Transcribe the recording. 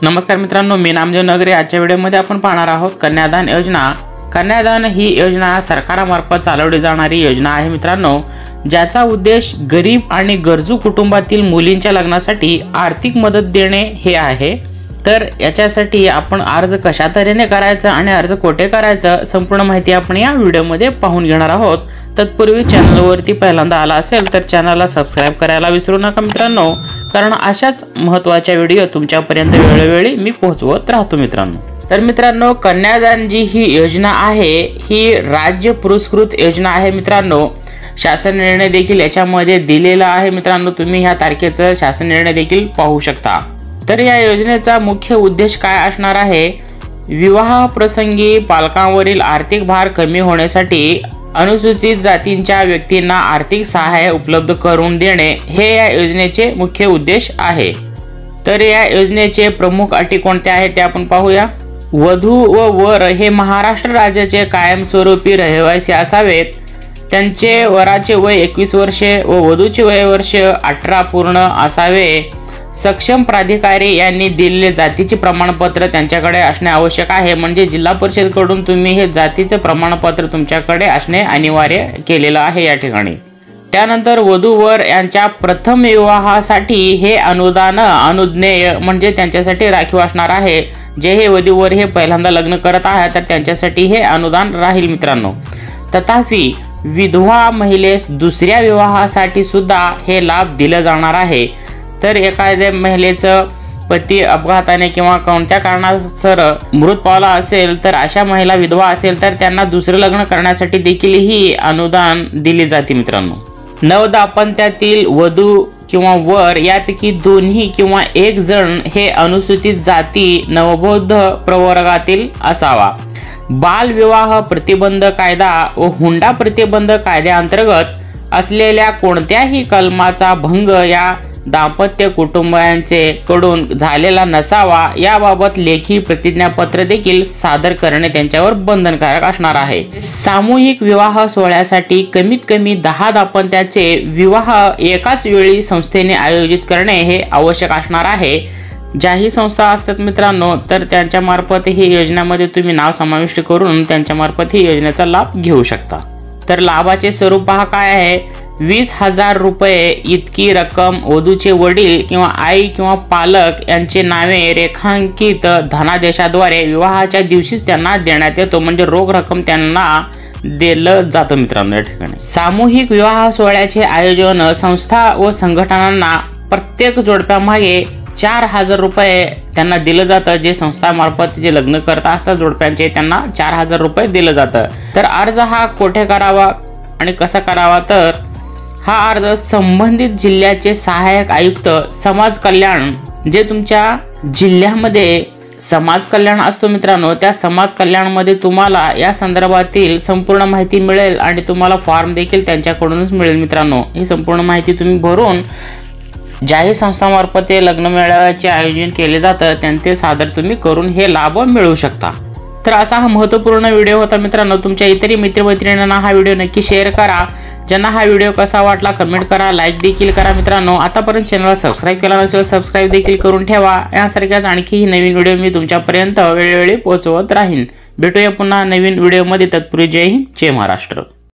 नमस्कार मित्रांनो, मी नामदेव नगरे। आजच्या व्हिडिओमध्ये आपण पाहणार आहोत कन्यादान योजना। कन्यादान ही योजना सरकारामार्फत चालवली जाणारी योजना आहे मित्रांनो, ज्याचा उद्देश गरीब आणि गरजू कुटुंबातील मुलींच्या लग्नासाठी आर्थिक मदत देणे हे आहे। तर याच्यासाठी आपण अर्ज कशा तऱ्हेने करायचा आणि अर्ज कोठे करायचा संपूर्ण माहिती आपण या व्हिडिओमध्ये पाहून घेणार आहोत। तत्पूर्वी चॅनलवरती पहिल्यांदा आला असेल तर चॅनलला सबस्क्राइब करायला विसरू नका मित्रांनो, कारण अशाच महत्त्वाच्या व्हिडिओ तुमच्यापर्यंत वेळोवेळी मी पोहोचवत राहतो मित्रांनो। तर मित्रांनो, कन्यादान जी ही योजना आहे ही राज्य पुरस्कृत योजना आहे मित्रांनो। शासन निर्णय देखील याच्यामध्ये दिलेला आहे मित्रांनो, तुम्ही ह्या तारखेचा शासन निर्णय देखील पाहू शकता। तर या योजनेचा मुख्य उद्देश काय असणार आहे? विवाह प्रसंगी पालकांवरील आर्थिक भार कमी होण्यासाठी अनुसूचित जातींच्या व्यक्तींना आर्थिक सहाय्य उपलब्ध करून देणे हे या योजनेचे मुख्य उद्देश आहे। तर या योजनेचे प्रमुख अटी कोणत्या आहेत ते आपण पाहूया। वधू व वर हे महाराष्ट्र राज्याचे कायमस्वरूपी रहिवासी असावेत। त्यांचे वराचे वय 21 वर्षे व वधूचे वय वर्ष 18 पूर्ण असावे। सक्षम प्राधिकारी यांनी दिलेले जातीचे प्रमाणपत्र त्यांच्याकडे असणे आवश्यक आहे, म्हणजे जिल्हा परिषद कडून तुम्ही हे जातीचे प्रमाणपत्र तुमच्याकडे असणे अनिवार्य केलेलं आहे या ठिकाणी। त्यानंतर वधू वर यांच्या प्रथम विवाहासाठी हे अनुदान अनुज्ञेय म्हणजे त्यांच्यासाठी राखीव असणार आहे। जे हे वधूवर हे पहिल्यांदा लग्न करत आहेत तर त्यांच्यासाठी हे अनुदान राहील मित्रांनो। तथापि विधवा महिलेस दुसऱ्या विवाहासाठी सुद्धा हे लाभ दिले जाणार आहे। तर एखाद्या महिलेचं पती अपघाताने किंवा कोणत्या कारणास्तव मृत पावला असेल तर अशा महिला विधवा असेल तर त्यांना दुसरे लग्न करण्यासाठी देखील ही अनुदान दिले जाते मित्रांनो। नवदाम्पत्यातील वधू किंवा वर यापैकी दोन्ही किंवा एक जण हे अनुसूचित जाती नवबौद्ध प्रवर्गातील असावा। बाल विवाह प्रतिबंध कायदा व हुंडा प्रतिबंध कायद्याअंतर्गत असलेल्या कोणत्याही कलमाचा भंग या दाम्पत्य कुटुंबांचे कडून झालेला नसावा याबाबत लेखी प्रतिज्ञापत्र देखील सादर करणे त्यांच्यावर बंधनकारक असणार आहे। सामूहिक विवाह सोहळ्यासाठी कमीत कमी 10 दाम्पत्याचे विवाह एकाच वेळी संस्थेने आयोजित करणे हे आवश्यक असणार आहे। ज्याही संस्था असतात मित्रांनो तर त्यांच्या मार्फत ही योजनेमध्ये तुम्ही नाव समाविष्ट करून त्यांच्या मार्फत ही योजनेचा लाभ घेऊ शकता। तर लाभाचे स्वरूप पहा काय आहे। 20,000 रुपये इतकी रक्कम वधूचे वडील किंवा आई किंवा पालक यांचे नावे रेखांकित धनादेशाद्वारे विवाहाच्या दिवशीच त्यांना देण्यात येतो, म्हणजे रोख रक्कम त्यांना दिलं जातं मित्रांनो। या ठिकाणी सामूहिक विवाह सोहळ्याचे आयोजन संस्था व संघटनांना प्रत्येक जोडप्यामागे 4,000 रुपये त्यांना दिलं जातं। जे संस्थामार्फत जे लग्न करत असतात जोडप्यांचे त्यांना 4,000 रुपये दिलं जातं। तर अर्ज हा कोठे करावा आणि कसा करावा? तर हा अर्ज संबंधित जिल्ह्याचे सहाय्यक आयुक्त समाज कल्याण, जे तुमच्या जिल्ह्यामध्ये समाज कल्याण असतो मित्रांनो, त्या समाज कल्याणमध्ये तुम्हाला या संदर्भातील संपूर्ण माहिती मिळेल आणि तुम्हाला फॉर्म देखील त्यांच्याकडूनच मिळेल मित्रांनो। ही संपूर्ण माहिती तुम्ही भरून ज्याही संस्थामार्फत हे लग्न मेळाव्याचे आयोजन केले जातं त्यांचे सादर तुम्ही करून हे लाभ मिळवू शकता। तर असा हा महत्त्वपूर्ण व्हिडिओ होता मित्रांनो। तुमच्या इतरही मित्रमैत्रिणींना हा व्हिडिओ नक्की शेअर करा। ज्यांना हा व्हिडिओ कसा वाटला कमेंट करा, लाईक देखील करा मित्रांनो। आतापर्यंत चॅनलला सबस्क्राइब केला नसेल सबस्क्राइब देखील करून ठेवा। यासारख्याच आणखी नवीन व्हिडिओ मी तुमच्यापर्यंत वेळोवेळी पोहोचवत राहीन। भेटूया पुन्हा नवीन व्हिडिओमध्ये। तत्पूर्वी जय हिंद, जय महाराष्ट्र।